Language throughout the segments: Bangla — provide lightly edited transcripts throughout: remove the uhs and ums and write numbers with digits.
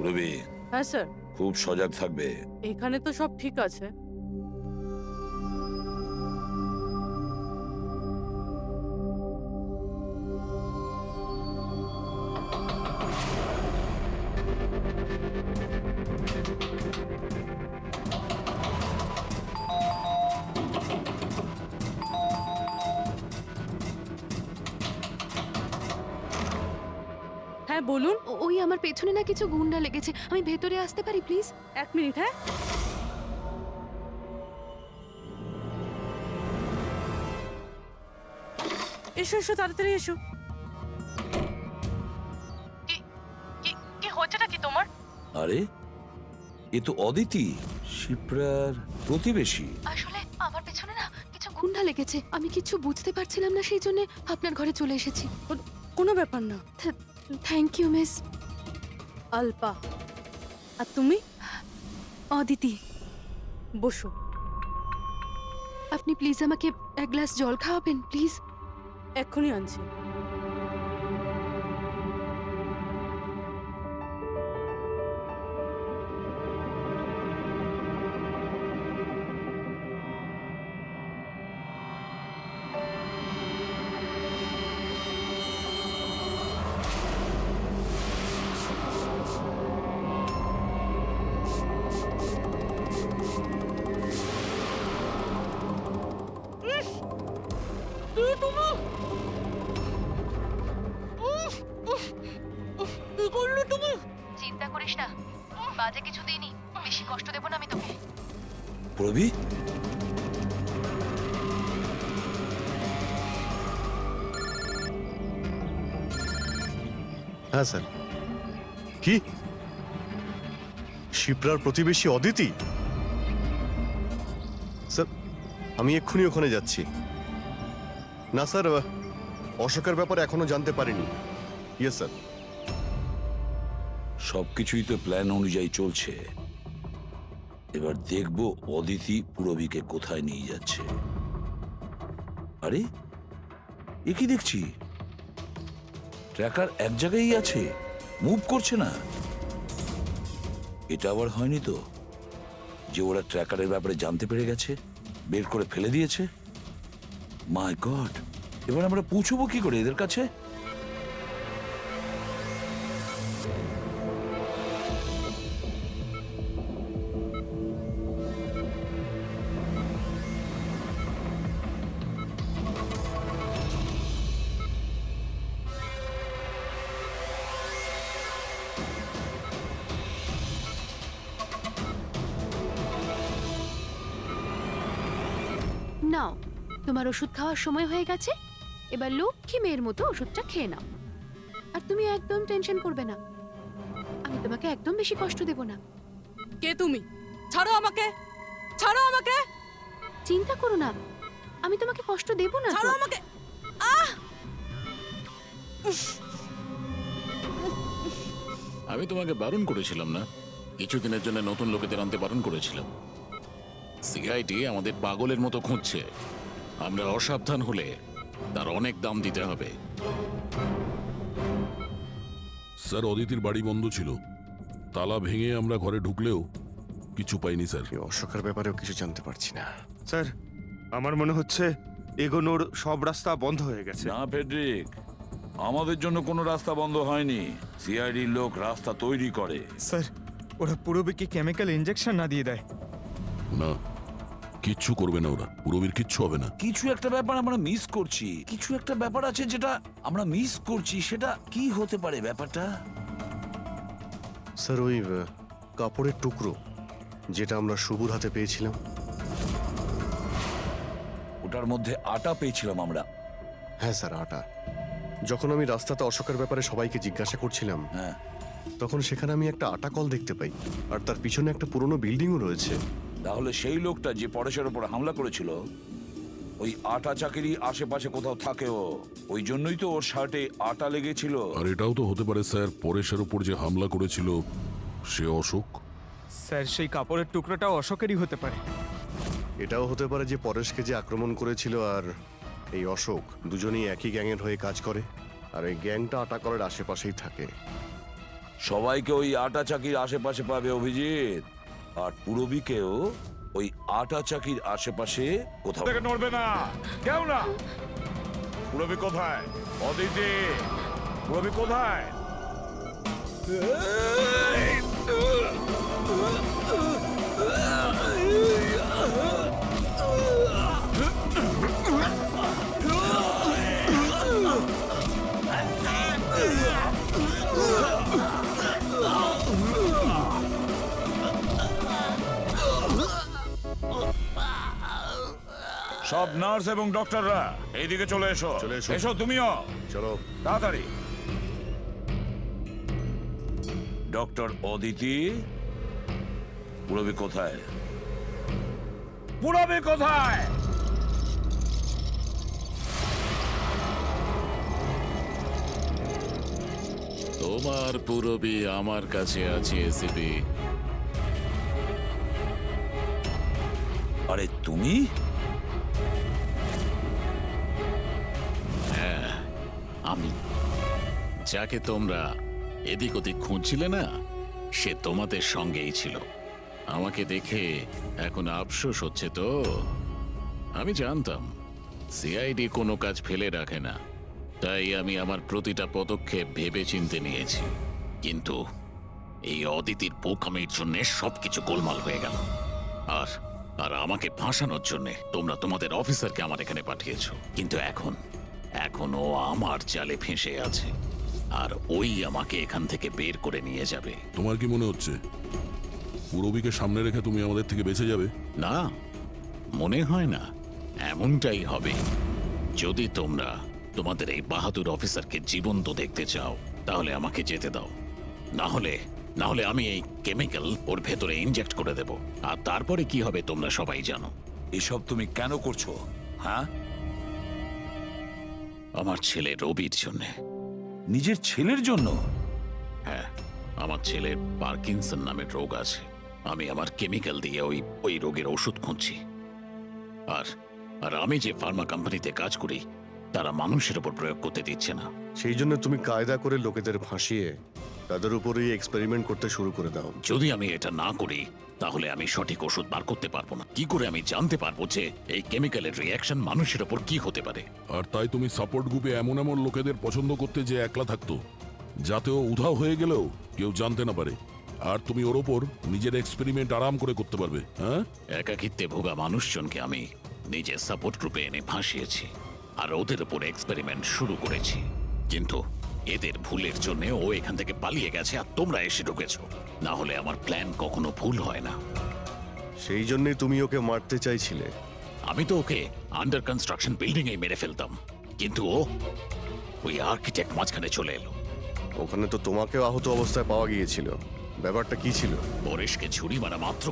পুরবী, হ্যাঁ স্যার, খুব সজাগ থাকবে। এখানে তো সব ঠিক আছে। হ্যাঁ বলুন। ওই আমার পেছনে না কিছু গুন্ডা লেগেছে, আমি ভেতরে আসতে পারি প্লিজ? 1 মিনিট। হ্যাঁ, এসো এসো, তাড়াতাড়ি এসো। কি হচ্ছেটা কি তোমার? আরে, এ তো অদিতি, শিপ্রার প্রতিবেশী। আসলে আমার পেছনে না কিছু গুন্ডা লেগেছে, আমি কিছু বুঝতে পারছিলাম না, সেই জন্য আপনার ঘরে চলে এসেছি। কোনো ব্যাপার না। Thank you miss. আলপা, আর তুমি? অদিতি। বসো। আপনি প্লিজ আমাকে এক গ্লাস জল খাওয়াবেন প্লিজ? এক্ষুনি আনছি। চিন্তা করিস না, বাজে কিছু দিইনি, বেশি কষ্ট দেব না আমি তোকে। পুরবী, হ্যাঁ স্যার। কি শিপ্রার প্রতিবেশী অদিতি? স্যার, আমি এক্ষুনি ওখানে যাচ্ছি। না স্যার, অশোকের ব্যাপারে এখনো জানতে পারিনি। Yes sir. সবকিছুই তো প্ল্যান অনুযায়ী চলছে। এবার দেখবো অদিতি পুরবীকে কোথায় নিয়ে যাচ্ছে। আরে, এ কি দেখছি? ট্র্যাকার এক জায়গায় আছে, মুভ করছে না। এটা আবার হয়নি তো যে ওরা ট্র্যাকারের ব্যাপারে জানতে পেরে গেছে, বের করে ফেলে দিয়েছে? মাই গড, এবার আমরা পৌঁছবো কি করে এদের কাছে? নাও, তোমার ওষুধ খাওয়ার সময় হয়ে গেছে, এবার লক্ষ্মী মেয়ের মতো ওষুধটা খেয়ে নাও। আর তুমি একদম টেনশন করবে না, আমি তোমাকে একদম বেশি কষ্ট দেব না। কে তুমি? ছাড়ো আমাকে, ছাড়ো আমাকে, চিন্তা করো না, আমি তোমাকে কষ্ট দেব না তো। ছাড়ো আমাকে। আমি তোমাকে বারণ করেছিলাম না? কিছুদিনের জন্য নতুন লোকেদের আনতে বারণ করেছিলাম। সিআইডি আমাদের পাগলের মতো খুঁজছে, আমরা অসাবধান হলে তার অনেক দাম দিতে হবে। স্যার, অদিতির বাড়ি বন্ধ ছিল, তালা ভেঙে আমরা ঘরে ঢুকলেও কিছু পাইনি স্যার। এই অশোকের ব্যাপারেও কিছু জানতে পারছি না। স্যার, আমার মনে হচ্ছে এগোনোর সব রাস্তা বন্ধ হয়ে গেছে। না ফেডরিক, আমাদের জন্য কোনো রাস্তা বন্ধ হয়নি। সিআইডির লোক রাস্তা তৈরি করে। স্যার, ওরা পুরবীকে কেমিক্যাল ইনজেকশন না দিয়ে দেয়? না, কিচ্ছু করবে না ওরা, পুরবীর কিচ্ছু হবে না। কিছু একটা ব্যাপার আমরা মিস করছি, কিছু একটা ব্যাপার আছে যেটা আমরা মিস করছি। সেটা কি হতে পারে ব্যাপারটা? স্যার, ওই কাপড়ের টুকরো যেটা আমরা শুভর হাতে পেয়েছিলাম। ওটার মধ্যে আটা পেয়েছিলাম আমরা। হ্যাঁ স্যার, আটা। যখন আমি রাস্তাতে অশোকের ব্যাপারে সবাইকে জিজ্ঞাসা করছিলাম, হ্যাঁ, তখন সেখানে আমি একটা আটা কল দেখতে পাই, আর তার পিছনে একটা পুরনো বিল্ডিংও রয়েছে। তাহলে সেই লোকটা যে পরেশের উপর হামলা করেছিল, ওই আটা চাকিরি আশেপাশে কোথাও থাকেও, ওই জন্যই তো ওর শার্টে আটা লেগেছিল। আর এটাও তো হতে পারে স্যার, পরেশের ওপর যে হামলা করেছিল সে অশোক। স্যার, সেই কাপড়ের টুকরোটাও অশোকেরই হতে পারে। এটাও হতে পারে যে পরেশকে যে আক্রমণ করেছিল আর এই অশোক দুজনেই একই গ্যাংয়ের হয়ে কাজ করে, আর এই গ্যাংটা আটা কলের আশেপাশেই থাকে। সবাইকে ওই আটা চাকির আশেপাশে পাবে অভিজিৎ, আর পুরবীকেও ওই আটা চাকির আশেপাশে কোথাও থেকে নড়বে না, কেউ না। পুরবী কোথায়? অদিতি, পুরবী কোথায়? সব নার্স এবং ডক্টররা এইদিকে চলে এসো। চলে এসো। এসো তুমিও, চলো। তাড়াতাড়ি। ডক্টর অদিতি, পুরবী কোথায়? পুরবী কোথায়? তোমার পুরবী আমার কাছে আছে এসিপি। আরে তুমি? আমি যাকে তোমরা এদিক ওদিক খুঁজছিলে না, সে তোমাদের সঙ্গেই ছিল। আমাকে দেখে এখন আফসোস হচ্ছে তো? আমি জানতাম সিআইডি কোনো কাজ ফেলে রাখে না, তাই আমি আমার প্রতিটা পদক্ষেপ ভেবে চিন্তে নিয়েছি। কিন্তু এই অদিতির বোকামির জন্য সবকিছু গোলমাল হয়ে গেল। আর আর আমাকে ফাঁসানোর জন্য তোমরা তোমাদের অফিসারকে আমার এখানে পাঠিয়েছো। কিন্তু এখন ও আমার জালে ফেঁসে আছে, আর ওই আমাকে এখান থেকে বের করে নিয়ে যাবে। তোমার কি মনে হচ্ছে পুরবীকে সামনে রেখে তুমি আমাদের থেকে বেঁচে যাবে? না, মনে হয় না। এমনটাই হবে। যদি তোমরা তোমাদের এই বাহাদুর অফিসারকে জীবন্ত দেখতে চাও, তাহলে আমাকে যেতে দাও। না হলে আমি এই কেমিক্যাল ওর ভেতরে ইনজেক্ট করে দেব। আর তারপরে কি হবে তোমরা সবাই জানো। এসব তুমি কেন করছো? হ্যাঁ, আমার ছেলে রবির জন্য। নিজের ছেলের জন্য? হ্যাঁ, আমার ছেলের পার্কিনসন নামের রোগ আছে। আমি আমার কেমিক্যাল দিয়ে ওই রোগের ওষুধ খুঁজছি। আর আমি যে ফার্মা কোম্পানিতে কাজ করি, তারা মানুষের উপর প্রয়োগ করতে দিচ্ছে না। সেই জন্য তুমি কায়দা করে লোকেদের ভাসিয়ে তাদের উপরেই এক্সপেরিমেন্ট করতে শুরু করে দাও। যদি আমি এটা না করি, তাহলে আমি সঠিক ওষুধ বার করতে পারবো না। কি করে আমি জানতে পারবো যে এই কেমিক্যালের রিঅ্যাকশন মানুষের উপর কি হতে পারে? আর তাই তুমি সাপোর্ট গ্রুপে এমন এমন লোকেদের পছন্দ করতে যে একলা থাকতো, যাতে ও উধাও হয়ে গেলেও কেউ জানতে না পারে, আর তুমি ওর ওপর নিজের এক্সপেরিমেন্ট আরাম করে করতে পারবে। হ্যাঁ, একাকিত্বে ভোগা মানুষজনকে আমি নিজের সাপোর্ট গ্রুপে এনে ফাঁসিয়েছি, আর ওদের উপর এক্সপেরিমেন্ট শুরু করেছি। কিন্তু এদের ভুলের জন্য ও এখান থেকে পালিয়ে গেছে, আর তোমরা এসে ঢুকেছো। না হলে আমার প্ল্যান কখনো ভুল হয় না। সেই জন্যই তুমি ওকে মারতে চাইছিলে। আমি তো ওকে আন্ডার কনস্ট্রাকশন বিল্ডিং এ মেরে ফেলতাম, কিন্তু ও ওই আর্কিটেক্ট মাঝখানে চলে এলো। ওখানে তো তোমাকেও আহত অবস্থায় পাওয়া গিয়েছিল। ব্যাপারটা কি ছিল? পরেশকে ছুরি মারা মাত্র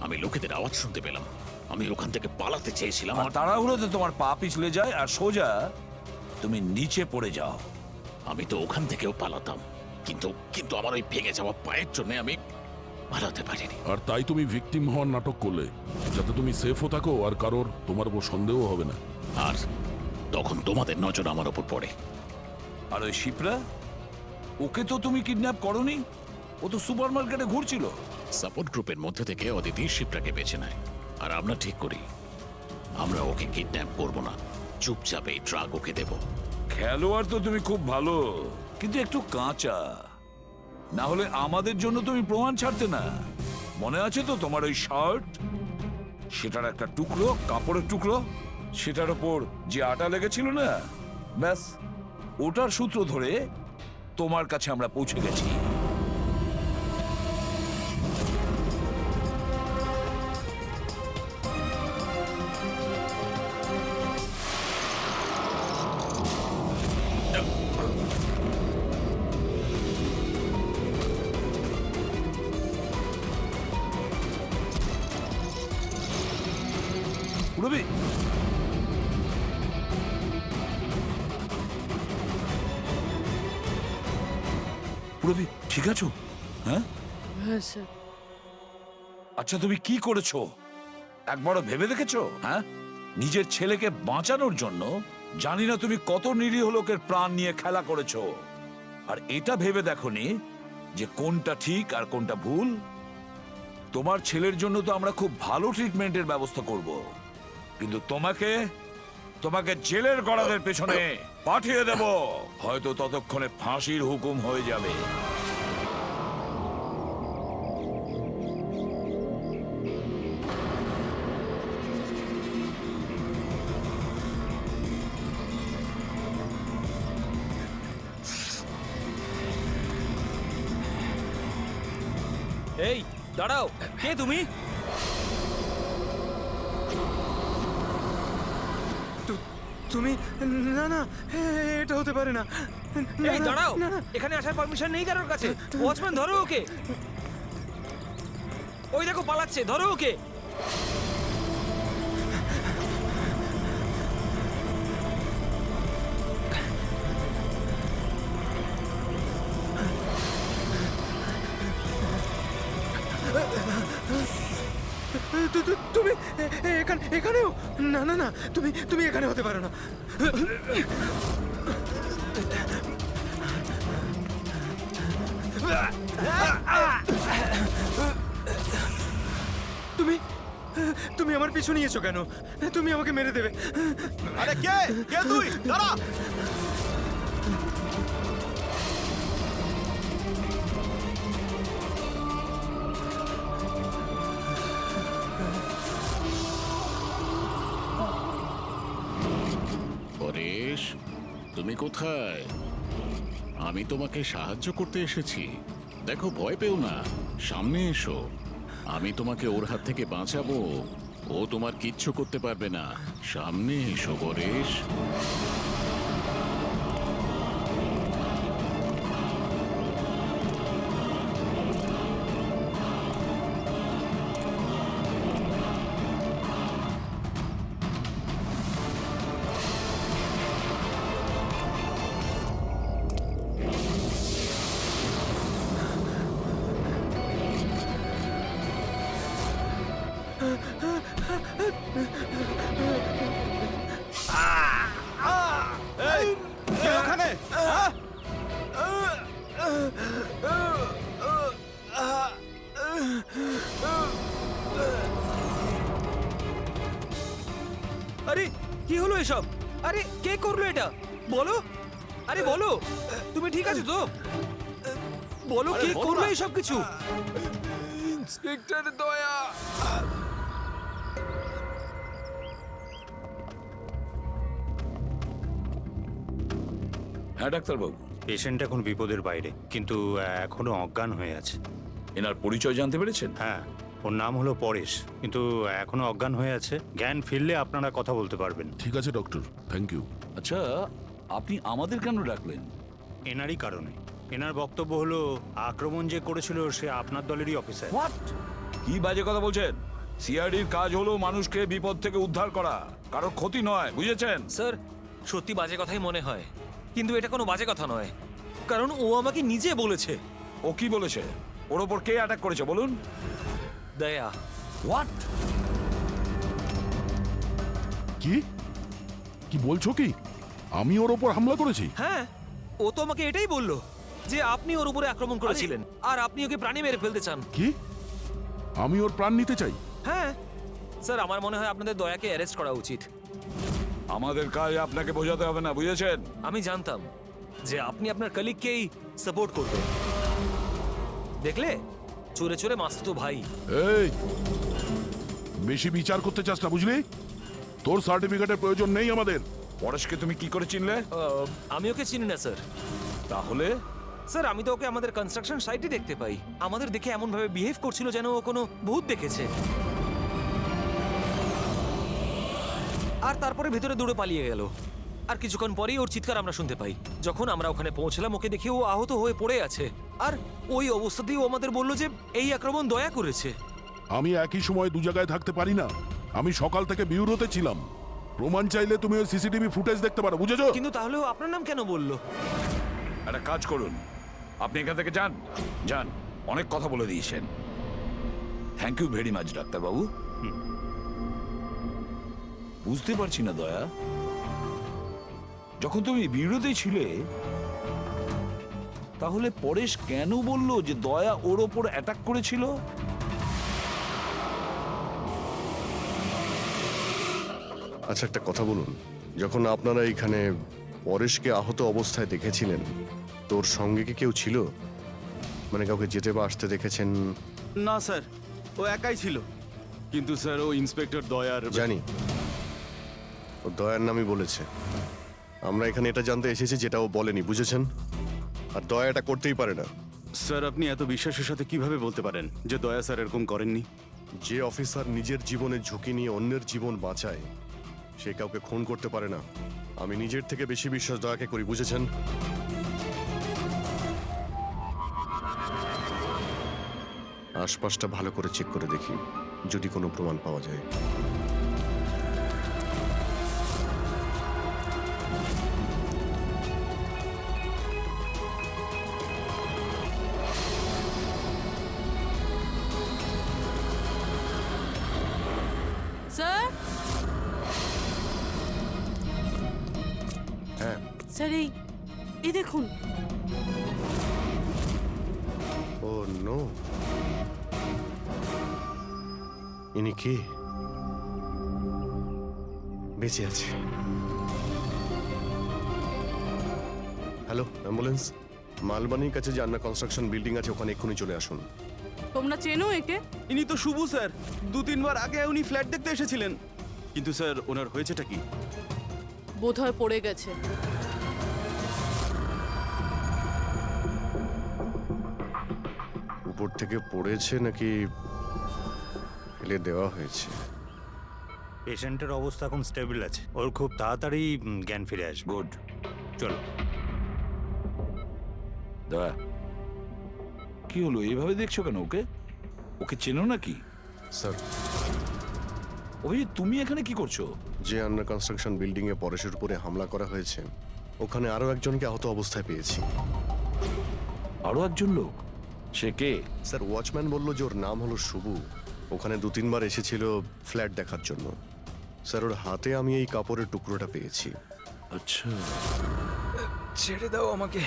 আমি লোকেদের আওয়াজ শুনতে পেলাম। আমি ওখান থেকে পালাতে চেয়েছিলাম, আমার তাড়াহুড়োতে তোমার পা পিছলে যায় আর সোজা তুমি নিচে পড়ে যাও। আমি তো ওখান থেকেও পালাতাম, কিন্তু আমার ওই ভেঙে যাওয়া পায়ের জন্য আমি পালাতে পারিনি। আর তাই তুমি ভিকটিম হওয়ার নাটক করলে, যাতে তুমি সেফও থাকো আর কারোর তোমার উপর সন্দেহ হবে না। আর তখন তোমাদের নজর আমার ওপর পড়ে। আর ওই শিপ্রা, ওকে তো তুমি কিডন্যাপ করনি, ও তো সুপার মার্কেটে ঘুরছিল। সাপোর্ট গ্রুপের মধ্যে থেকে অদিতি শিপ্রাকে বেছে নেয়, আর আমরা ঠিক করি আমরা ওকে কিডন্যাপ করব না, চুপচাপ এই ট্রাক ওকে দেব। খেলোয়াড় তো তুমি খুব ভালো, কিন্তু একটু কাঁচা। না হলে আমাদের জন্য তুমি প্রমাণ ছাড়তে না। মনে আছে তো তোমার ওই শার্ট, সেটার একটা টুকরো, কাপড়ের টুকরো, সেটার ওপর যে আটা লেগেছিল না, ব্যাস ওটার সূত্র ধরে তোমার কাছে আমরা পৌঁছে গেছি। পুরবী, পুরবী ঠিক আছো? হ্যাঁ, হ্যাঁ স্যার। আচ্ছা তুমি কি করেছো একবারও ভেবে দেখেছো? হ্যাঁ, নিজের ছেলেকে বাঁচানোর জন্য জানি না তুমি কত নিরীহ লোকের প্রাণ নিয়ে খেলা করেছো। আর এটা ভেবে দেখোনি যে কোনটা ঠিক আর কোনটা ভুল? তোমার ছেলের জন্য তো আমরা খুব ভালো ট্রিটমেন্টের ব্যবস্থা করব, কিন্তু তোমাকে তোমাকে জেলের গড়াদের পেছনে পাঠিয়ে দেব। হয়তো ততক্ষণে ফাঁসির হুকুম হয়ে যাবে। এই দাঁড়াও, কে তুমি? তুমি না না, এটা হতে পারে না। না, এই না, দাঁড়াও, না, না। এখানে আসার পারমিশন নেই কারোর কাছে। ওয়াচম্যান ধরো ওকে। ওই দেখো পালাচ্ছে, ধরো ওকে। তুমি এখানেও? না না না, তুমি এখানে হতে পারো না। তুমি তুমি আমার পিছু নিয়েছো কেন? তুমি আমাকে মেরে দেবে। আরে কে কে তুই? দাঁড়া! পরেশ, তুমি কোথায়? আমি তোমাকে সাহায্য করতে এসেছি। দেখো, ভয় পেও না, সামনে এসো। আমি তোমাকে ওর হাত থেকে বাঁচাবো। ও তোমার কিচ্ছু করতে পারবে না। সামনে এসো পরেশ। এই কে ওখানে? হ্যাঁ? আরে কি হলো এসব? আরে কে করলো এটা? বলো, আরে বলো, তুমি ঠিক আছো তো? বলো, কে করলো এসব কিছু? ইন্সপেক্টর দয়া। হ্যাঁ ডাক্তারবাবু, পেশেন্ট এখন বিপদের বাইরে, কিন্তু এখনো অজ্ঞান হয়ে আছে। এনার পরিচয় জানতে পেরেছেন? হ্যাঁ, ওর নাম হলো পরেশ, কিন্তু এখনো অজ্ঞান হয়ে আছে। জ্ঞান ফিরলে আপনারা কথা বলতে পারবেন। ঠিক আছে ডক্টর, থ্যাংক ইউ। আচ্ছা, আপনি আমাদের কেন ডাকলেন? এনারই কারণে। এনার বক্তব্য হলো আক্রমণ যে করেছিল সে আপনার দলেরই অফিসার। হোয়াট? কি বাজে কথা বলছেন? সিআইডির কাজ হলো মানুষকে বিপদ থেকে উদ্ধার করা, কারো ক্ষতি নয়, বুঝেছেন? স্যার, সত্যি বাজে কথাই মনে হয়, কিন্তু এটা কোনো বাজে কথা নয়, কারণ ও আমাকে নিজে বলেছে। ও কি বলেছে? ওর ওপর কে অ্যাটাক করেছে বলুন? দয়া। হোয়াট? কি কি বলছো? কি আমি ওর ওপর হামলা করেছি? হ্যাঁ, ও তো আমাকে এটাই বললো যে আপনি ওর উপরে আক্রমণ করেছিলেন আর আপনি ওকে প্রাণী মেরে ফেলতে চান। কি? আমি ওর প্রাণ নিতে চাই? হ্যাঁ স্যার, আমার মনে হয় আপনাদের দয়াকে অ্যারেস্ট করা উচিত। আমাদের কাজ আপনাকে বোঝাতে হবে না, বুঝেছেন? আমি জানতাম যে আপনি আপনার কলিগকেই সাপোর্ট করবেন। দেখলে, চোরে চোরে মাসতুতো ভাই। এই, বেশি বিচার করতে চাস না, বুঝলি? তোর সার্টিফিকেটের প্রয়োজন নেই আমাদের। পরেশকে তুমি কি করে চিনলে? আমি ওকে চিনি না স্যার। তাহলে স্যার, আমি তো ওকে আমাদের কনস্ট্রাকশন সাইটে দেখতে পাই। আমাদের দেখে এমন ভাবে বিহেভ করছিল যেন ও কোনো ভূত দেখেছে। আর তারপরে ভেতরে দৌড়ে পালিয়ে গেল। আর কিছুক্ষণ পরেই ওর চিৎকার আমরা শুনতে পাই। যখন আমরা ওখানে পৌঁছলাম, ওকে দেখে ও আহত হয়ে পড়ে আছে। আর ওই অবস্থাতেই ও আমাদের বলল যে এই আক্রমণ দয়া করেছে। আমি একই সময় দু জায়গায় থাকতে পারি না। আমি সকাল থেকে বিউরোতে ছিলাম। প্রমাণ চাইলে তুমি ওই সিসিটিভি ফুটেজ দেখতে পারো, বুঝেছো? কিন্তু তাহলেও আপনার নাম কেন বললো? একটা কাজ করুন, আপনি এখান থেকে যান। যান, অনেক কথা বলে দিয়েছেন। থ্যাংক ইউ ভেরি মাচ ডাক্তারবাবু। বুঝতে পারছি না দয়া, যখন তুমি বিরোধী ছিলে তাহলে পরেশ কেন বলল যে দয়া ওর ওপর অ্যাটাক করেছিল? আচ্ছা একটা কথা বলুন, যখন আপনারা এখানে পরেশকে আহত অবস্থায় দেখেছিলেন তোর সঙ্গে কি কেউ ছিল? মানে কাউকে যেতে বা আসতে দেখেছেন? না স্যার, ও একাই ছিল। কিন্তু স্যার ও ইন্সপেক্টর দয়ার জানি, ও দয়ার নামই বলেছে। আমরা এখানে এটা জানতে এসেছি যেটা ও বলেনি, বুঝেছেন? আর দয়া এটা করতেই পারে না। স্যার আপনি এত বিশ্বাসের সাথে কিভাবে বলতে পারেন যে দয়া স্যার এরকম করেননি? যে অফিসার নিজের জীবনের ঝুঁকি নিয়ে অন্যের জীবন বাঁচায় সে কাউকে খুন করতে পারে না। আমি নিজের থেকে বেশি বিশ্বাস দয়াকে করি, বুঝেছেন? আশপাশটা ভালো করে চেক করে দেখি যদি কোনো প্রমাণ পাওয়া যায়। স্যার, হ্যাঁ, স্যার এই দেখুন। ও নো, ইনি কে? বেঁচে আছে। Hello, ambulance. মালবানির কাছে যে আন্না কনস্ট্রাকশন বিল্ডিং আছে ওখানে এক্ষুনি চলে আসুন। তোমরা চেনো একে? ইনি তো শুভ স্যার, 2-3 বার আগে উনি ফ্ল্যাট দেখতে এসেছিলেন। কিন্তু স্যার ওনার হয়েছেটা কি? বোধহয় পড়ে গেছে। উপর থেকে পড়েছে নাকি ফেলে দেওয়া হয়েছে? পেশেন্টের অবস্থা এখন স্টেবল আছে, ওর খুব তাড়াতাড়ি জ্ঞান ফিরে আসবে। গুড। চলো। দয়া, কি হলো? এইভাবে দেখছো কেন ওকে? ওকে চেনো নাকি? স্যার, অভিজিৎ, তুমি এখানে কি করছো? যে আন্না কনস্ট্রাকশন বিল্ডিং এ পরেশের উপরে হামলা করা হয়েছে ওখানে আরো একজনকে আহত অবস্থায় পেয়েছি। আরো একজন লোক? সে কে? স্যার, ওয়াচম্যান বলল যে ওর নাম হলো শুভু। ওখানে 2-3 বার এসেছিল ফ্ল্যাট দেখার জন্য। স্যার, ওর হাতে আমি এই কাপড়ের টুকরোটা পেয়েছি। আচ্ছা, ছেড়ে দাও আমাকে,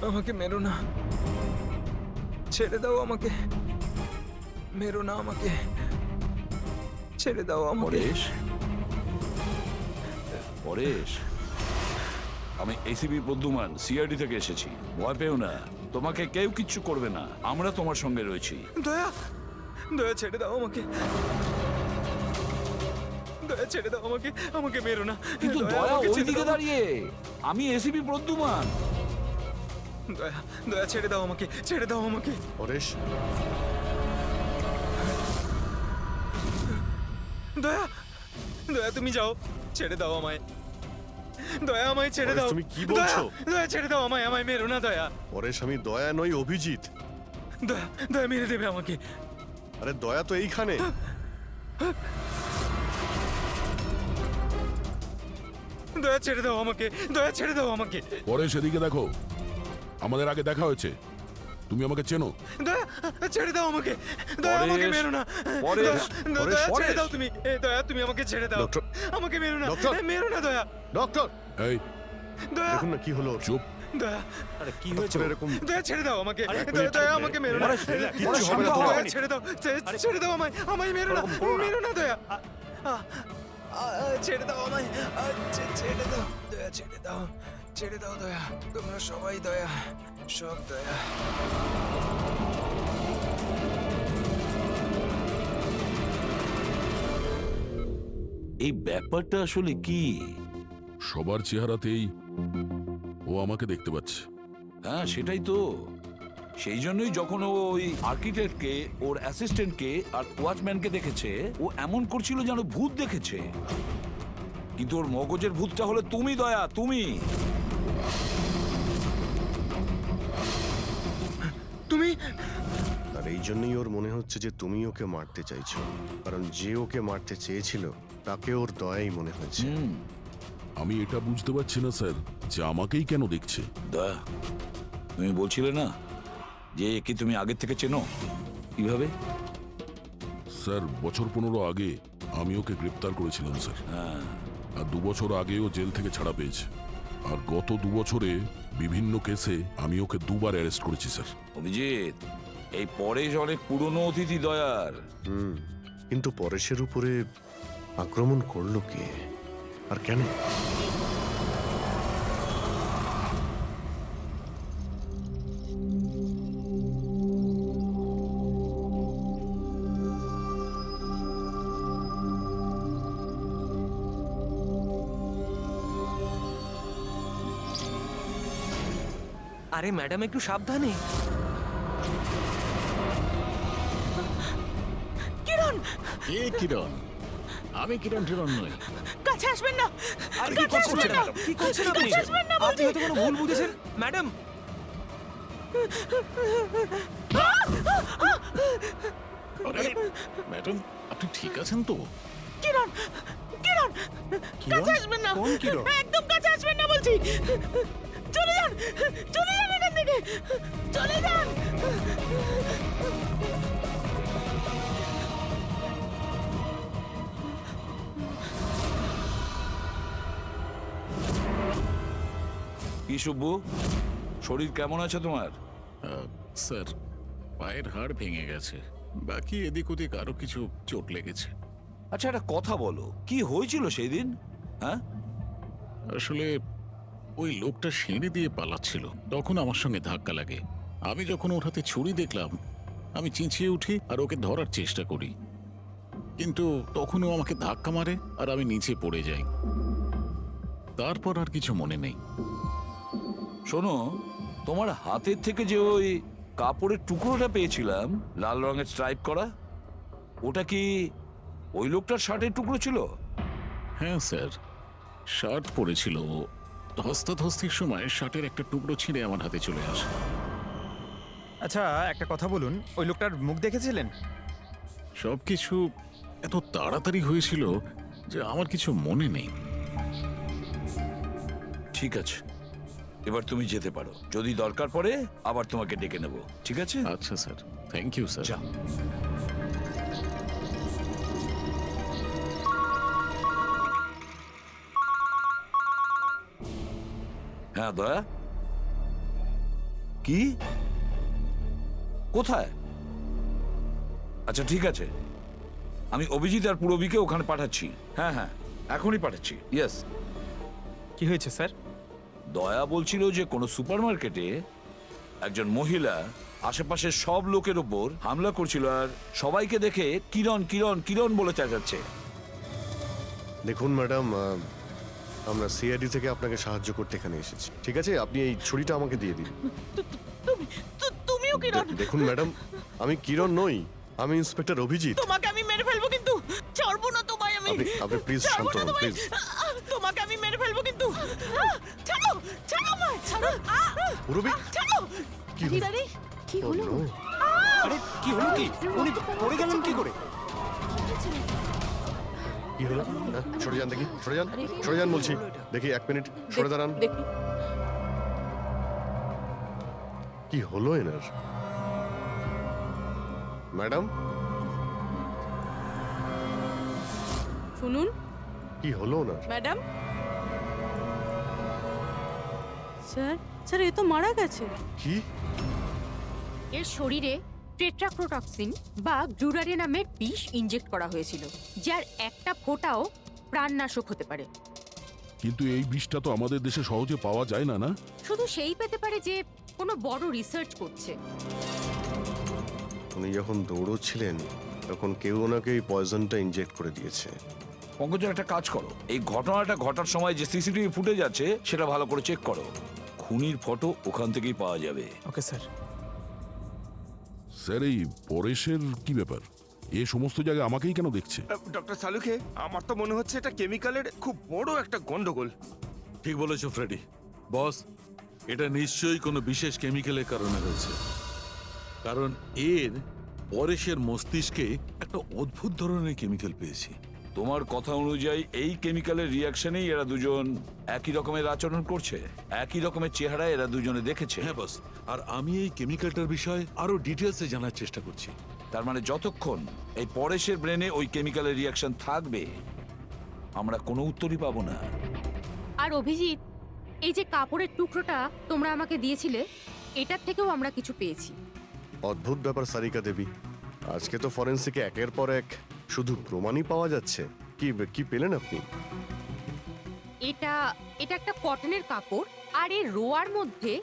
আমাকে মেরো না, ছেড়ে দাও আমাকে, মেরো না আমাকে, ছেড়ে দাও আমাকে। পরেশ, পরেশ, আমি এসিপি প্রদ্যুমান, সিআইডি থেকে এসেছি। ভয় পেও না, তোমাকে কেউ কিচ্ছু করবে না, আমরা তোমার সঙ্গে রয়েছি। দয়া, দয়া ছেড়ে দাও আমাকে, দয়া ছেড়ে দাও আমাকে, আমাকে মেরো না। কিন্তু দয়া আমাকে ছেড়ে ওইদিকে দাও। দাঁড়িয়ে, আমি এসিপি প্রদ্যুমান। দয়া, দয়া ছেড়ে দাও আমাকে, ছেড়ে দাও আমাকে। পরেশ, দয়া, দয়া তুমি যাও, ছেড়ে দাও আমায়। দয়া, আমায় ছেড়ে পরেশ, দাও। তুমি কি বলছো? দয়া, দয়া ছেড়ে দাও আমায়, আমায় মেরো না দয়া। পরেশ, আমি দয়া নই, অভিজিৎ। দয়া, দয়া মেরে দেবে আমাকে। আরে দয়া তো এইখানে। দয়া ছেড়ে দাও আমাকে, দয়া ছেড়ে দাও আমাকে। পরে সেদিকে দেখো, আমাদের আগে দেখা হয়েছে, তুমি আমাকে চেনো। দয়া, ছেড়ে দাও আমাকে, দয়া আমাকে পরেশ, মেরো না। পরেশ, দয়া, পরেশ, দয়া ছেড়ে পরেশ। দাও তুমি, দয়া তুমি আমাকে ছেড়ে দাও। ডক্টর, আমাকে মেরো না, ডক্টর। মেরো না দয়া। ডক্টর, এই দয়া, দেখুন না কি হলো ওর। চুপ। দয়া, আরে কি হয়েছে? ডক্টর, এরকম দয়া ছেড়ে দাও আমাকে, দয়া আমাকে মেরো না। কিচ্ছু হবে না দয়া তোমার। ছেড়ে দাও, ছেড়ে দাও আমায়, আমায় মেরো না, মেরো না দয়া। ছেড়ে দাও আমায়, ছেড়ে দাও দয়া, ছেড়ে দাও, ছেড়ে দাও দয়া। তোমরা সবাই দয়া, সব দয়া। এই ব্যাপারটা আসলে কি? সবার চেহারাতেই ও আমাকে দেখতে পাচ্ছে। হ্যাঁ, সেটাই তো। সেই জন্যই যখন ও ওই আর্কিটেক্টকে, ওর অ্যাসিস্ট্যান্টকে আর ওয়াচম্যানকে দেখেছে, ও এমন করছিল যেন ভূত দেখেছে। কিন্তু ওর মগজের ভূতটা হলো তুমি দয়া, তুমি। তুমি আর এই জন্যই ওর মনে হচ্ছে যে তুমি ওকে মারতে চাইছো, কারণ যে ওকে মারতে চেয়েছিল তাকে ওর দয়াই মনে হয়েছে। আমি এটা বুঝতে পারছি না স্যার, যে আমাকেই কেন দেখছে। দয়া, তুমি বলছিলে না যে একে তুমি আগের থেকে চেনো? কিভাবে? স্যার, বছর 15 আগে আমি ওকে গ্রেপ্তার করেছিলাম স্যার। আর 2 বছর আগেও জেল থেকে ছাড়া পেয়েছে। আর গত 2 বছরে বিভিন্ন কেসে আমি ওকে 2বার অ্যারেস্ট করেছি স্যার। অভিজিৎ, এই পরেশ অনেক পুরনো অতিথি দয়ার। কিন্তু পরেশের উপরে আক্রমণ করলো কে আর কেন? আরে ম্যাডাম একটু সাবধানে। কিরণ, কে কিরণ? আমি কিরণ টিরণ নই। কাছে আসবেন না। আরে কি করছেন ম্যাডাম? কি করছেন আপনি? আপনি হয়তো কোনো ভুল বুঝেছেন ম্যাডাম। আরে ম্যাডাম, আপনি ঠিক আছেন তো? কিরণ, কিরণ, কাছে আসবেন না। কোন কিরণ? একদম কাছে আসবেন না বলছি। চলে যান, চলে যান এখান থেকে, চলে যান। কি সুব্বু, শরীর কেমন আছে তোমার? স্যার, পায়ের হাড় ভেঙে গেছে, বাকি এদিক ওদিক আরো কিছু চোট লেগেছে। আচ্ছা, একটা কথা বলো, কি হয়েছিল সেই দিন? হ্যাঁ, আসলে ওই লোকটা সিঁড়ি দিয়ে পালাচ্ছিল, তখন আমার সঙ্গে ধাক্কা লাগে। আমি যখন ওর হাতে ছুরি দেখলাম, আমি চেঁচিয়ে উঠি আর ওকে ধরার চেষ্টা করি, কিন্তু তখনও আমাকে ধাক্কা মারে আর আমি নিচে পড়ে যাই। তারপর আর কিছু মনে নেই। শোনো, তোমার হাতের থেকে যে ওই কাপড়ের টুকরোটা পেয়েছিলাম লাল রঙের স্ট্রাইপ করা, ওটা কি ওই লোকটার শার্টের টুকরো ছিল? হ্যাঁ স্যার, শার্ট পরেছিল ও। ধস্তাধস্তির সময় শার্টের একটা টুকরো ছিঁড়ে আমার হাতে চলে আসে। আচ্ছা একটা কথা বলুন, ওই লোকটার মুখ দেখেছিলেন? সবকিছু এত তাড়াতাড়ি হয়েছিল যে আমার কিছু মনে নেই। ঠিক আছে, এবার তুমি যেতে পারো। যদি দরকার পড়ে আবার তোমাকে ডেকে নেব, ঠিক আছে? আচ্ছা স্যার, থ্যাংক ইউ স্যার। যাও। হ্যাঁ দয়া, কি, কোথায়? আচ্ছা ঠিক আছে, আমি অভিজিৎ আর পুরবীকে ওখানে পাঠাচ্ছি। হ্যাঁ হ্যাঁ, এখনই পাঠাচ্ছি। ইয়েস। কি হয়েছে স্যার? দয়া বলছিল যে কোনো সুপারমার্কেটে একজন মহিলা আশেপাশের সব লোকের ওপর হামলা করছিল আর সবাইকে দেখে কিরণ কিরণ কিরণ বলে চেঁচাচ্ছে। দেখুন ম্যাডাম, আমরা সিআইডি থেকে আপনাকে সাহায্য করতে এখানে এসেছি। ঠিক আছে, আপনি এই ছুরিটা আমাকে দিয়ে দিন। তুমিও কিরণ? দেখুন ম্যাডাম, আমি কিরণ নই, আমি ইন্সপেক্টর অভিজিৎ। তোমাকে আমি মেরে ফেলবো কিন্তু, ছাড়বো না তোমায় আমি। আপনি প্লিজ শান্ত হন প্লিজ। তোমাকে আমি মেরে ফেলবো কিন্তু। ছাড়ো, ছাড়ো আমায়, ছাড়ো। পুরবী, ছাড়ো। কি হলো? আরে কি হলো? Oh, no! আরে কি হলো কি? উনি পড়ে গেলেন কি করে? কি হলো? হ্যাঁ, সরে যান দেখি, সরে যান, সরে যান বলছি। দেখি 1 মিনিট সরে দাঁড়ান। দেখি। কি হলো এনার? ম্যাডাম, শুনুন কি হলো ওনার? ম্যাডাম। স্যার, স্যার এ তো মারা গেছে। কি? এর শরীরে টেট্রাক্রোটক্সিন বা গ্লুরারে নামের বিষ ইনজেক্ট করা হয়েছিল, যার একটা ফোঁটাও প্রাণনাশক হতে পারে। কিন্তু এই বিষটা তো আমাদের দেশে সহজে পাওয়া যায় না, না? শুধু সেই পেতে পারে যে কোনো বড় রিসার্চ করছে। উনি যখন দৌড়চ্ছিলেন তখন কেউ ওনাকে এই পয়জনটা ইনজেক্ট করে দিয়েছে। পঙ্কজ, একটা কাজ করো, এই ঘটনাটা ঘটার সময় যে সিসিটিভি ফুটেজ আছে সেটা ভালো করে চেক করো। খুনির ফটো ওখান থেকেই পাওয়া যাবে। Okay sir. স্যার, এই পরেশের কি ব্যাপার? এ সমস্ত জায়গায় আমাকেই কেন দেখছে? ডক্টর সালুখে, আমার তো মনে হচ্ছে এটা কেমিক্যালের খুব বড় একটা গন্ডগোল। ঠিক বলেছো ফ্রেডি। বস, এটা নিশ্চয়ই কোনো বিশেষ কেমিক্যালের কারণে হয়েছে, কারণ এর পরেশের মস্তিষ্কে একটা অদ্ভুত ধরনের কেমিক্যাল পেয়েছি। তোমার কথা অনুযায়ী এই কেমিক্যালের রিয়াকশনেই এরা দুজন একই রকমের আচরণ করছে, একই রকমের চেহারা এরা দুজনে দেখেছে। হ্যাঁ বস, আর আমি এই কেমিক্যালটার বিষয়ে আরো ডিটেলসে জানার চেষ্টা করছি। তার মানে যতক্ষণ এই পরেশের ব্রেনে ওই কেমিক্যালের রিয়াকশন থাকবে আমরা কোনো উত্তরই পাবো না। আর অভিজিৎ, এই যে কাপড়ের টুকরোটা তোমরা আমাকে দিয়েছিলে, এটার থেকেও আমরা কিছু পেয়েছি। অদ্ভুত ব্যাপার সারিকা দেবী, আজকে তো ফরেন্সিকে একের পর এক শুধু প্রমাণই পাওয়া যাচ্ছে। কি কি পেলেন আপনি? এটা এটা একটা কটনের কাপড়, আর এর রোয়ার মধ্যে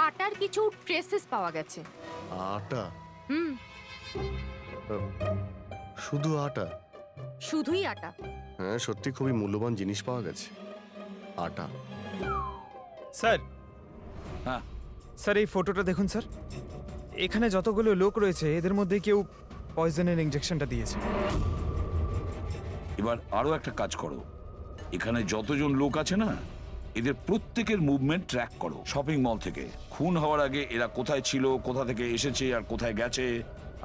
আটার কিছু ট্রেসেস পাওয়া গেছে। আটা? হুম, শুধু আটা? শুধুই আটা। হ্যাঁ, সত্যি খুবই মূল্যবান জিনিস পাওয়া গেছে, আটা। স্যার, হ্যাঁ স্যার এই ফটোটা দেখুন স্যার। এখানে যতগুলো লোক রয়েছে এদের মধ্যে কেউ পয়জনের ইনজেকশনটা দিয়েছে। এবার আরো একটা কাজ করো, এখানে যতজন লোক আছে না, এদের প্রত্যেকের মুভমেন্ট ট্র্যাক করো। শপিং মল থেকে খুন হওয়ার আগে এরা কোথায় ছিল, কোথা থেকে এসেছে আর কোথায় গেছে,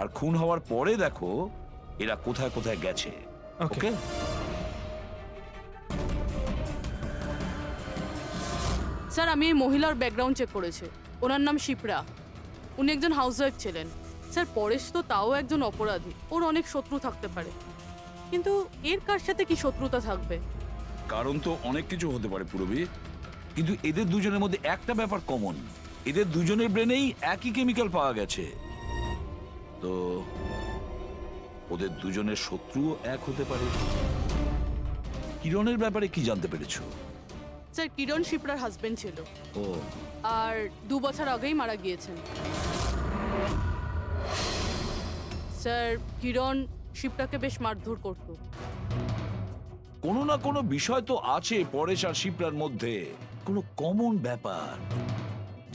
আর খুন হওয়ার পরে দেখো এরা কোথায় কোথায় গেছে। ওকে? স্যার, আমি এই মহিলার ব্যাকগ্রাউন্ড চেক করেছি। ওনার নাম শিপ্রা, উনি একজন হাউসওয়াইফ ছিলেন। স্যার, পরেশ তো তাও একজন অপরাধী, ওর অনেক শত্রু থাকতে পারে, কিন্তু এর কার সাথে কি শত্রুতা থাকবে? কারণ তো অনেক কিছু হতে পারে পুরবী, কিন্তু এদের দুজনের মধ্যে একটা ব্যাপার কমন, এদের দুজনের ব্রেনেই একই কেমিক্যাল পাওয়া গেছে। তো ওদের দুজনের শত্রুও এক হতে পারে। কিরণের ব্যাপারে কি জানতে পেরেছো? স্যার, কিরণ শিপ্রার হাজবেন্ড ছিল, ও, আর 2 বছর আগেই মারা গিয়েছেন। স্যার, কিরণ শিপ্রাকে বেশ মারধর করত। কোনো না কোনো বিষয় তো আছে পরেশ আর শিপ্রার মধ্যে, কোনো কমন ব্যাপার,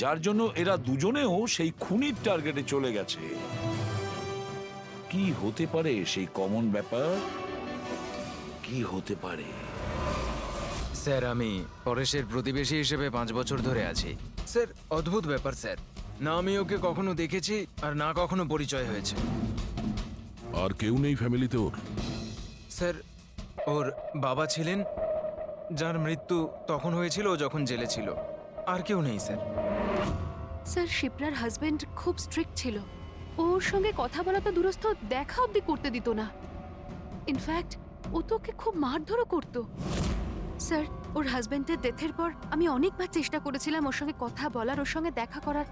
যার জন্য এরা দুজনেও সেই খুনির টার্গেটে চলে গেছে। কি হতে পারে সেই কমন ব্যাপার? কি হতে পারে? স্যার, আমি পরেশের প্রতিবেশী হিসেবে 5 বছর ধরে আছি। স্যার, অদ্ভুত ব্যাপার স্যার, না আমি ওকে কখনো দেখেছি আর না কখনো পরিচয় হয়েছে। আর কেউ নেই ফ্যামিলিতে ওর? স্যার, ওর বাবা ছিলেন, যার মৃত্যু তখন হয়েছিল ও যখন জেলে ছিল। আর কেউ নেই স্যার। স্যার, শিপ্রার হাজবেন্ড খুব স্ট্রিক্ট ছিল। ওর সঙ্গে কথা বলা তো দূরস্থ, দেখা অবধি করতে দিত না। ইনফ্যাক্ট ও তো ওকে খুব মারধরও করতো। স্যার, ওর হাজবেন্ডের ডেথের পর আমি অনেকবার চেষ্টা করেছিলাম ওর সঙ্গে কথা বলার, ওর সঙ্গে দেখা করার,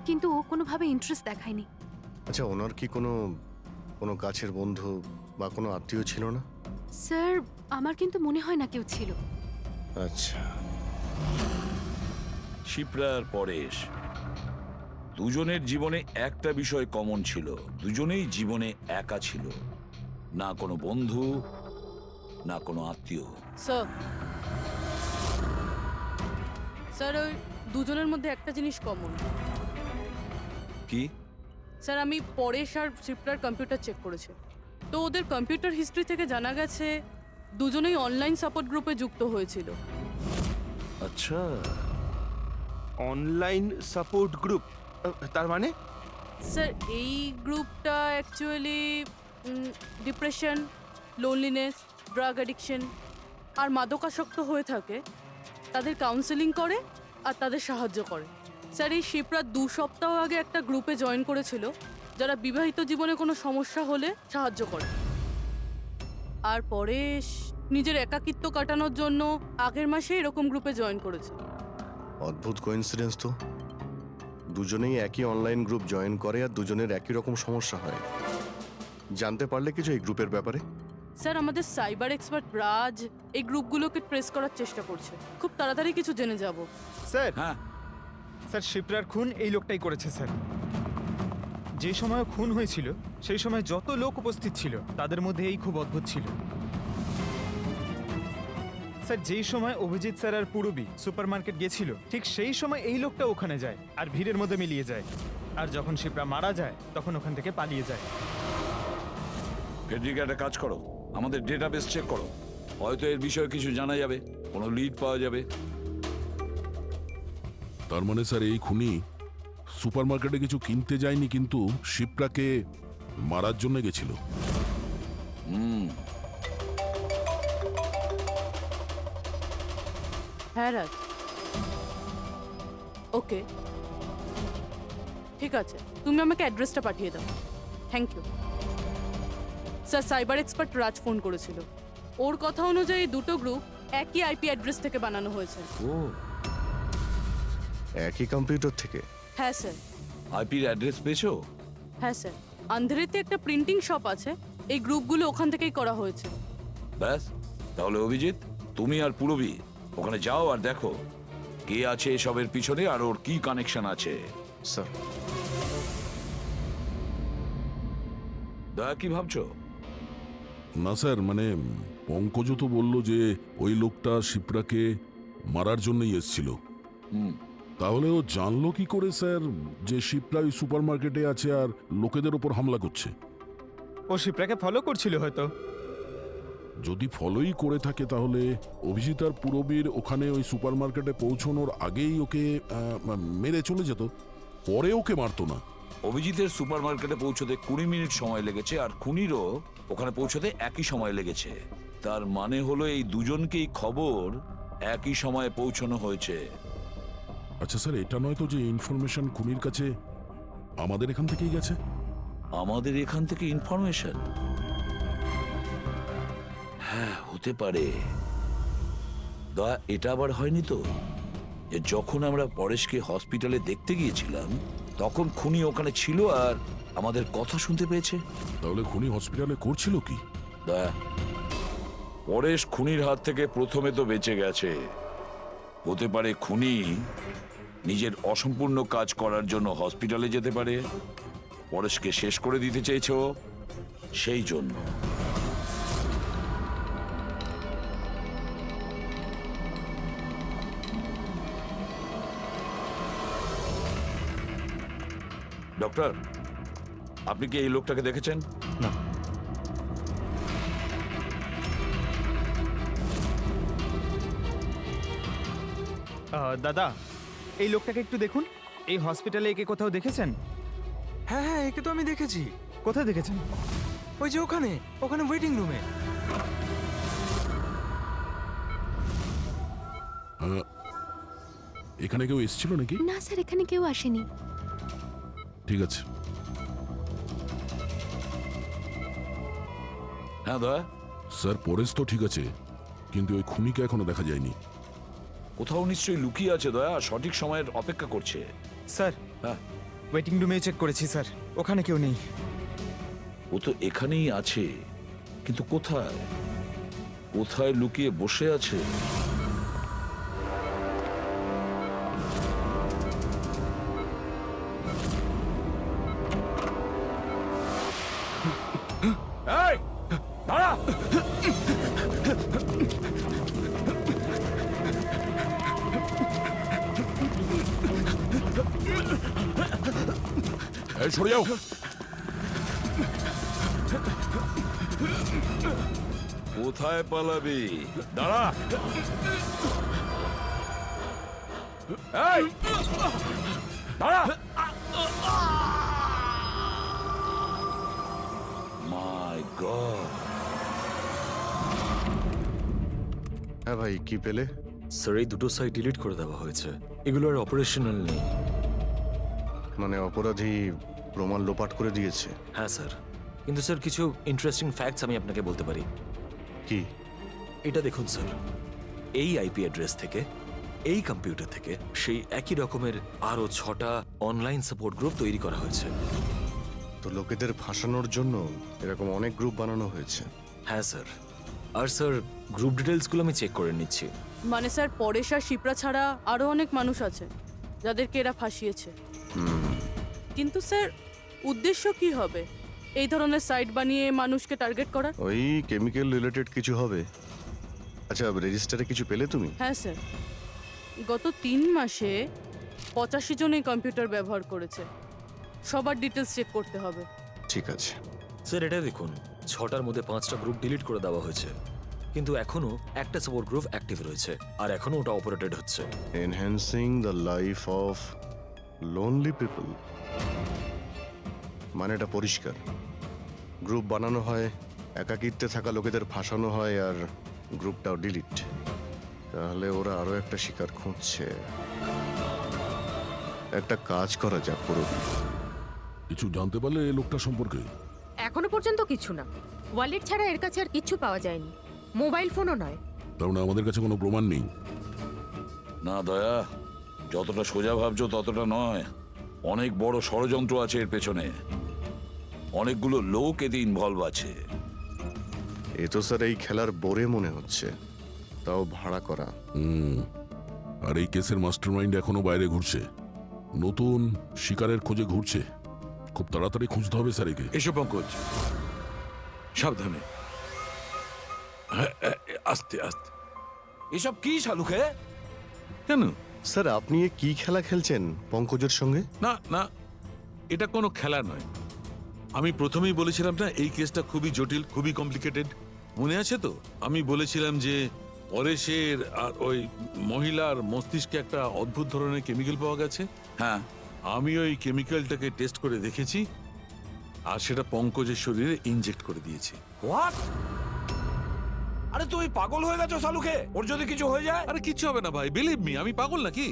কিন্তু ও কোনোভাবে ইন্টারেস্ট দেখায়নি। আচ্ছা, ওনার কি কোনো কোনো কাছের বন্ধু বা কোনো আত্মীয় ছিল না? স্যার, আমার কিন্তু মনে হয় না কেউ ছিল। আচ্ছা, শিপ্রা আর পরেশ দুজনের জীবনে একটা বিষয় কমন ছিল, দুজনেই জীবনে একা ছিল, না কোনো বন্ধু না কোনো আত্মীয়। স্যার, স্যার ওই দুজনের মধ্যে একটা জিনিস কমন। কি? স্যার, আমি পরেশ আর শিপ্রার কম্পিউটার চেক করেছি, তো ওদের কম্পিউটার হিস্ট্রি থেকে জানা গেছে দুজনেই অনলাইন সাপোর্ট গ্রুপে যুক্ত হয়েছিল। আচ্ছা, অনলাইন সাপোর্ট গ্রুপ, তার মানে? স্যার, এই গ্রুপটা actually depression, loneliness, drug addiction আর মাদকাসক্ত হয়ে থাকে তাদের কাউন্সেলিং করে আর তাদের সাহায্য করে। স্যার, এই শিপ্রা 2 সপ্তাহ আগে একটা গ্রুপে জয়েন করেছিল যারা বিবাহিত জীবনে কোনো সমস্যা হলে সাহায্য করে। আর পরেশ নিজের একাকিত্ব কাটানোর জন্য আগের মাসে এরকম গ্রুপে জয়েন করেছে। অদ্ভুত কোইন্সিডেন্স তো, দুজনেই একই অনলাইন গ্রুপ জয়েন করে আর দুজনের একই রকম সমস্যা হয়। জানতে পারলে কিছু এই গ্রুপের ব্যাপারে? স্যার, আমাদের সাইবার এক্সপার্ট রাজ এই গ্রুপগুলোকে ট্রেস করার চেষ্টা করছে, খুব তাড়াতাড়ি কিছু জেনে যাব। স্যার, হ্যাঁ স্যার শিপ্রার খুন এই লোকটাই করেছে স্যার। যে সময় খুন হয়েছিল সেই সময় যত লোক উপস্থিত ছিল তাদের মধ্যে এই খুব অদ্ভুত ছিল। স্যার, যেই সময় অভিজিৎ স্যার আর পূরবী সুপারমার্কেট গেছিল ঠিক সেই সময় এই লোকটা ওখানে যায় আর ভিড়ের মধ্যে মিলিয়ে যায়, আর যখন শিপ্রা মারা যায় তখন ওখান থেকে পালিয়ে যায়। ফেডরিকা, একটা কাজ করো, আমাদের ডেটাবেস চেক করো, হয়তো এর বিষয়ে কিছু জানা যাবে, কোনো লিড পাওয়া যাবে। তার মানে স্যার এই খুনি সুপারমার্কেটে কিছু কিনতে যায়নি, কিন্তু শিপ্রাকে মারার জন্য গেছিল। হ্যাঁ রাজ, ওকে ঠিক আছে, তুমি আমাকে অ্যাড্রেসটা পাঠিয়ে দাও। Thank you sir. Cyber expert Raj phone করেছিল, ওর কথা অনুযায়ী 2টো গ্রুপ একই আইপি অ্যাড্রেস থেকে বানানো হয়েছে। ও, একই কম্পিউটার থেকে? হ্যাঁ স্যার। আইপির অ্যাড্রেস পেয়েছো? হ্যাঁ স্যার, আন্ধারেতে একটা প্রিন্টিং শপ আছে, এই গ্রুপগুলো ওখান থেকেই করা হয়েছে। ব্যাস, তাহলে অভিজিৎ তুমি আর পুরবী ওখানে যাও আর দেখো কে আছে এসবের পিছনে আর ওর কি কানেকশন আছে। স্যার, দয়া কি ভাবছো? না স্যার, মানে পঙ্কজ তো বলল যে ওই লোকটা শিপ্রাকে মারার জন্যই এসেছিল। হুম, তাহলে ও জানলো কি করে স্যার যে শিপ্রা ওই সুপার মার্কেটে আছে আর লোকেদের ওপর হামলা করছে? ও শিপ্রাকে ফলো করছিল হয়তো। যদি ফলোই করে থাকে তাহলে অভিজিৎ আর পুরবীর ওখানে ওই সুপার মার্কেটে পৌঁছানোর আগেই ওকে মেরে চলে যেত, পরে ওকে মারতো না। অভিজিতের সুপার মার্কেটে পৌঁছতে 20 মিনিট সময় লেগেছে আর খুনিরও ওখানে পৌঁছতে একই সময় লেগেছে। তার মানে হলো এই দুজনকেই খবর একই সময়ে পৌঁছানো হয়েছে। আচ্ছা স্যার, এটা নয় তো যে ইনফরমেশন খুনির কাছে আমাদের এখান থেকেই গেছে? আমাদের এখান থেকে ইনফরমেশন? হ্যাঁ, হতে পারে। দয়া, এটা আবার হয়নি তো যে যখন আমরা পরেশকে হসপিটালে দেখতে গিয়েছিলাম তখন খুনি ওখানে ছিল আর আমাদের কথা শুনতে পেয়েছে? তাহলে খুনি হসপিটালে করছিল কি? দয়া, পরেশ খুনির হাত থেকে প্রথমে তো বেঁচে গেছে। হতে পারে খুনি নিজের অসম্পূর্ণ কাজ করার জন্য হসপিটালে যেতে পারে, পরেশকে শেষ করে দিতে চেয়েছো সেই জন্য। ডক্টর, আপনি কি এই লোকটাকে দেখেছেন? না। দাদা, এই লোকটাকে একটু দেখুন। এই হসপিটালে একে কোথাও দেখেছেন? হ্যাঁ হ্যাঁ, একে তো আমি দেখেছি। কোথায় দেখেছেন? ওই যে ওখানে ওখানে ওয়েটিং রুমে। এখানে কেউ এসেছিল নাকি? না স্যার, এখানে কেউ আসেনি। ঠিক আছে। হ্যাঁ দয়া, স্যার, পরেশ তো ঠিক আছে, কিন্তু ওই খুনিকে এখনো দেখা যায়নি। কোথাও নিশ্চয়ই লুকিয়ে আছে দয়া, সঠিক সময়ের অপেক্ষা করছে। স্যার, হ্যাঁ, ওয়েটিং রুমে চেক করেছি স্যার, ওখানে কেউ নেই। ও তো এখানেই আছে, কিন্তু কোথায় কোথায় লুকিয়ে বসে আছে? এই, দাঁড়া! এই, সরে যাও। কোথায় পালাবি? দাঁড়া! এই, দাঁড়া! মাই গড! হ্যাঁ ভাই, কি পেলে? স্যার, এই দুটো সাইট ডিলিট করে দেওয়া হয়েছে। এগুলো আর অপারেশনাল নেই। মানে অপরাধী প্রমাণ লোপাট করে দিয়েছে? হ্যাঁ স্যার, কিন্তু স্যার কিছু ইন্টারেস্টিং ফ্যাক্টস আমি আপনাকে বলতে পারি। কি? এটা দেখুন স্যার, এই আইপি অ্যাড্রেস থেকে, এই কম্পিউটার থেকে সেই একই রকমের আরও 6টা অনলাইন সাপোর্ট গ্রুপ তৈরি করা হয়েছে। তো লোকেদের ফাঁসানোর জন্য এরকম অনেক গ্রুপ বানানো হয়েছে? হ্যাঁ স্যার, আর স্যার গ্রুপ ডিটেলসগুলো আমি চেক করে নিচ্ছি। মানে স্যার, পরেশ আর শিপ্রা ছাড়া আরো অনেক মানুষ আছে যাদেরকে এরা ফাঁসিয়েছে। কিন্তু স্যার, উদ্দেশ্য কি হবে এই ধরনের সাইট বানিয়ে মানুষকে টার্গেট করার? ওই কেমিক্যাল রিলেটেড কিছু হবে। আচ্ছা, রেজিস্টারে কিছু পেলে তুমি? হ্যাঁ স্যার, গত 3 মাসে 85 জন এই কম্পিউটার ব্যবহার করেছে। সবার ডিটেলস চেক করতে হবে। ঠিক আছে স্যার, এটা দেখুন, 6টার মধ্যে 5টা গ্রুপ ডিলিট করে দেওয়া হয়েছে, কিন্তু এখনো একটা সাপোর্ট গ্রুপ অ্যাক্টিভ রয়েছে আর এখনো ওটা অপারেটেড হচ্ছে। Enhancing the life of lonely people, মানে এটা পরিষ্কার। গ্রুপ বানানো হয়, একাকিত্বে থাকা লোকেদের ফাঁসানো হয়, আর গ্রুপটাও ডিলিট। তাহলে ওরা আরো একটা শিকার খুঁজছে। একটা কাজ করা যাক পুরো। কিছু জানতে পারলে এই লোকটা সম্পর্কে? এখনো পর্যন্ত কিছু না। ওয়ালেট ছাড়া এর কাছে আর কিছু পাওয়া যায়নি, মোবাইল ফোনও নয়। তার মানে আমাদের কাছে কোনো প্রমাণ নেই? না দয়া, যতটা সোজা ভাবছো ততটা নয়, অনেক বড় ষড়যন্ত্র আছে এর পেছনে। অনেকগুলো লোক এতে ইনভলভ আছে। এ তো স্যার এই খেলার বোরে মনে হচ্ছে, তাও ভাড়া করা। আর এই কেসের মাস্টারমাইন্ড এখনো বাইরে ঘুরছে, নতুন শিকারের খোঁজে ঘুরছে। খুব তাড়াতাড়ি খুঁজতে হবে স্যার একে। এসো পঙ্কজ, সাবধানে। আস্তে আস্তে। এসব কি শালুকে? কেন? স্যার আপনি এ কি খেলা খেলছেন পঙ্কজের সঙ্গে? না না, এটা কোনো খেলা নয়। আমি প্রথমেই বলেছিলাম না এই কেসটা খুবই জটিল, খুবই কমপ্লিকেটেড। মনে আছে তো? আমি বলেছিলাম যে পরেশের আর ওই মহিলার মস্তিষ্কে একটা অদ্ভুত ধরনের কেমিক্যাল পাওয়া গেছে। হ্যাঁ, আমি ওই কেমিক্যালটাকে টেস্ট করে দেখেছি, আর সেটা পঙ্কজের শরীরে ইনজেক্ট করে দিয়েছি। হোয়াট? আরে তুমি পাগল হয়ে গেছো শালুকে? ওর যদি কিছু হয়ে যায়? আরে কিচ্ছু হবে না ভাই, বিলিভ মি, আমি পাগল নাকি?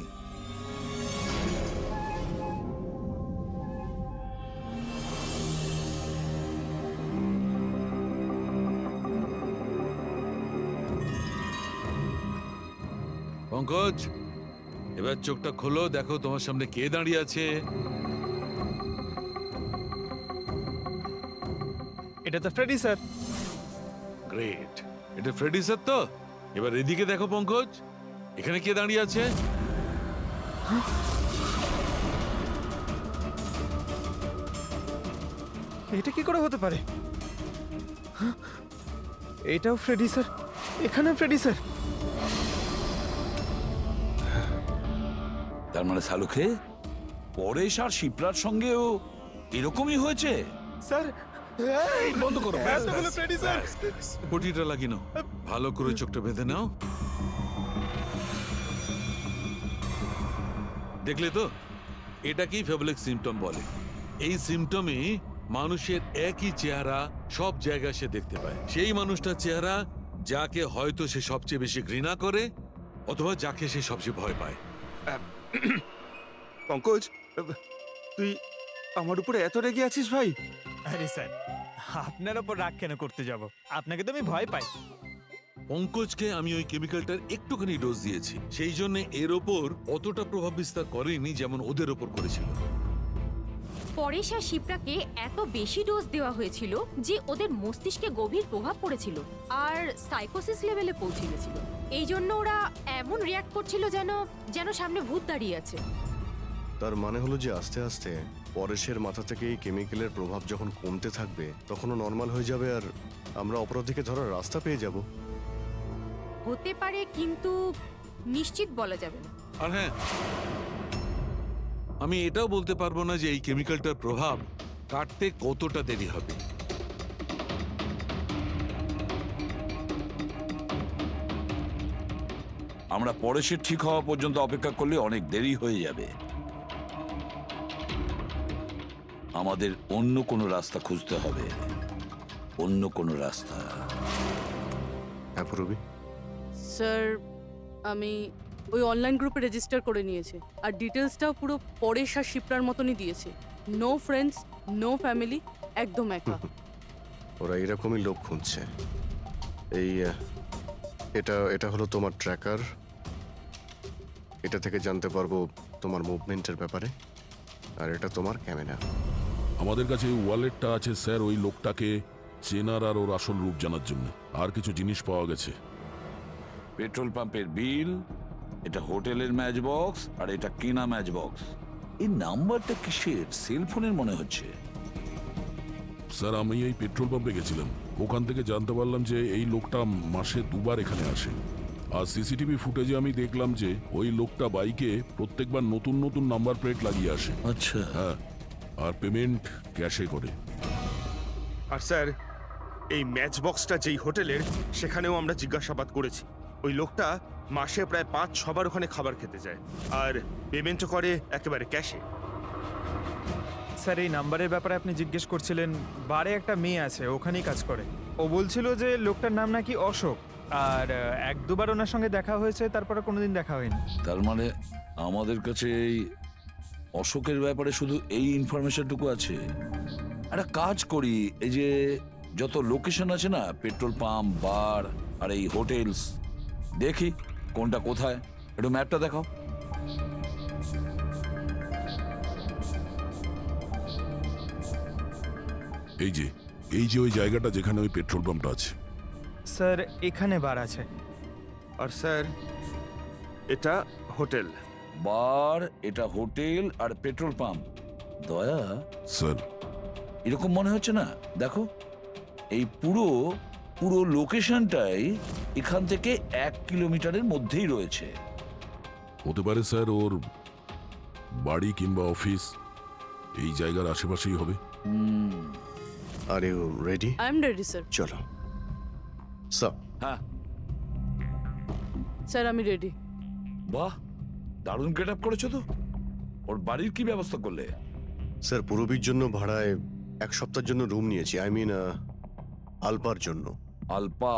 পঙ্কজ, এবার চোখটা খোলো, দেখো তোমার সামনে কে দাঁড়িয়ে আছে। এটা তো ফ্রেডি স্যার। গ্রেট, এটা ফ্রেডি স্যার তো? এবার এদিকে দেখো পঙ্কজ, এখানে কে দাঁড়িয়ে আছে? এটা কি করে হতে পারে? হ্যাঁ? এটাও ফ্রেডি স্যার, এখানেও ফ্রেডি স্যার। তার মানে শালুকে পরেশ আর শিপ্রার সঙ্গেও এরকমই হয়েছে? স্যার বন্ধ করো। Freddie sir. পটিটা লাগিয়ে নাও, ভালো করে চোখটা বেঁধে নাও। দেখলে তো, এটাকেই ফেবলিক সিমটম বলে। এই সিমটমে মানুষের একই চেহারা সব জায়গায় সে দেখতে পায়। সেই মানুষটার চেহারা যাকে হয়তো সে সবচেয়ে বেশি ঘৃণা করে, অথবা যাকে সে সবচেয়ে ভয় পায়। পঙ্কজ, তুই আমার উপরে এত রেগে আছিস ভাই? আরে স্যার, আপনার ওপর রাগ কেন করতে যাব? আপনাকে তো আমি ভয় পাই। পঙ্কজকে আমি ওই কেমিক্যালটার একটুখানি ডোজ দিয়েছি, সেই জন্য এর ওপর অতটা প্রভাব বিস্তার করেনি যেমন ওদের ওপর করেছিল। পরেশ আর শিপ্রাকে এত বেশি ডোজ দেওয়া হয়েছিল যে ওদের মস্তিষ্কে গভীর প্রভাব পড়েছিল আর সাইকোসিস লেভেলে পৌঁছে গেছিল। এই জন্য ওরা এমন রিয়াক্ট করছিল যেন সামনে ভূত দাঁড়িয়ে আছে। তার মানে হলো যে আস্তে আস্তে পরেশের মাথা থেকে এই কেমিক্যালের প্রভাব যখন কমতে থাকবে তখনও নর্মাল হয়ে যাবে, আর আমরা অপরাধীকে ধরার রাস্তা পেয়ে যাব। হতে পারে, কিন্তু নিশ্চিত বলা যাবে না। আর হ্যাঁ, আমি এটাও বলতে পারবো না যে এই কেমিক্যালটার প্রভাব কাটতে কতটা দেরি হবে। আমরা পরেশের ঠিক হওয়া পর্যন্ত অপেক্ষা করলে অনেক দেরি হয়ে যাবে। আমাদের অন্য কোনো রাস্তা খুঁজতে হবে, অন্য কোনো রাস্তা। হ্যাঁ পূরবী? স্যার, আমি ওই অনলাইন গ্রুপে রেজিস্টার করে নিয়েছি, আর ডিটেলসটাও পুরো পরেশ আর শিপ্রার মতনই দিয়েছে। নো ফ্রেন্ডস, নো ফ্যামিলি, একদম একা। ওরা এরকমই লোক খুঁজছে। এই এটা হলো তোমার ট্র্যাকার। এটা থেকে জানতে পারবো তোমার মুভমেন্টের ব্যাপারে, আর এটা তোমার ক্যামেরা। আমাদের কাছে এই ওয়ালেটটা আছে স্যার, ওই লোকটাকে চেনার আর ওর আসল রূপ জানার জন্য। আর কিছু জিনিস পাওয়া গেছে। পেট্রোল পাম্পের বিল, এটা হোটেলের ম্যাচ বক্স, আর এটা কেনা ম্যাচ বক্স। এই নাম্বারটা কিসের? সেলফোনের মনে হচ্ছে। স্যার আমি এই পেট্রোল পাম্পে গেছিলাম, ওখান থেকে জানতে পারলাম যে এই লোকটা মাসে দুবার এখানে আসে। আর সিসিটিভি ফুটেজে আমি দেখলাম যে ওই লোকটা বাইকে প্রত্যেকবার নতুন নতুন নাম্বার প্লেট লাগিয়ে আসে। আচ্ছা, হ্যাঁ, আর পেমেন্ট ক্যাশে করে। আর স্যার, এই ম্যাচ বক্সটা যেই হোটেলের, সেখানেও আমরা জিজ্ঞাসাবাদ করেছি। ওই লোকটা মাসে প্রায় 5-6 ওখানে খাবার খেতে যায়, আর পেমেন্টও করে একেবারে ক্যাশে। স্যার, এই নাম্বারের ব্যাপারে আপনি জিজ্ঞেস করছিলেন। বারে একটা মেয়ে আছে, ওখানেই কাজ করে। ও বলছিল যে লোকটার নাম নাকি অশোক, আর 1-2বার ওনার সঙ্গে দেখা হয়েছে, তারপরে কোনোদিন দেখা হয়নি। তার মানে আমাদের কাছে এই অশোকের ব্যাপারে শুধু এই ইনফরমেশনটুকু আছে। একটা কাজ করি, এই যে যত লোকেশন আছে না, পেট্রোল পাম্প, বার আর এই হোটেলস, দেখি কোনটা কোথায়। একটু ম্যাপটা দেখাও। এই যে ওই জায়গাটা যেখানে ওই পেট্রোল পাম্পটা আছে। স্যার এখানে বার আছে। আর স্যার এটা হোটেল। বার, এটা হোটেল আর পেট্রোল পাম্প। দয়া, স্যার এরকম মনে হচ্ছে না? দেখো, এই পুরো লোকেশনটাই এখান থেকে 1 কিলোমিটারের মধ্যেই রয়েছে। হতে পারে স্যার ওর বাড়ি কিংবা অফিস এই জায়গার আশেপাশেই হবে। Are you ready? I am ready sir. চলো স্যার। হ্যাঁ, স্যার আমি রেডি। বাহ, দারুণ গেট আপ করেছো তো। ওর বাড়ির কি ব্যবস্থা করলে? স্যার পুরবীর জন্য ভাড়ায় 1 সপ্তাহের জন্য রুম নিয়েছি, আই মিন আলপার জন্য। আলপা,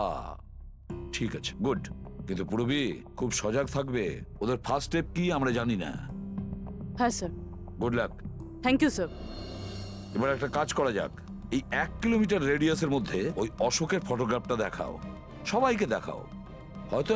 ঠিক আছে, গুড। কিন্তু পুরবী খুব সজাগ থাকবে। ওদের ফার্স্ট স্টেপ কি আমরা জানি না। হ্যাঁ sir. Good luck. Thank you sir. এবার একটা কাজ করা যাক, এই 1 কিলোমিটার রেডিয়াসের মধ্যে ওই অশোকের ফটোগ্রাফটা দেখাও, সবাইকে দেখাও। হয়তো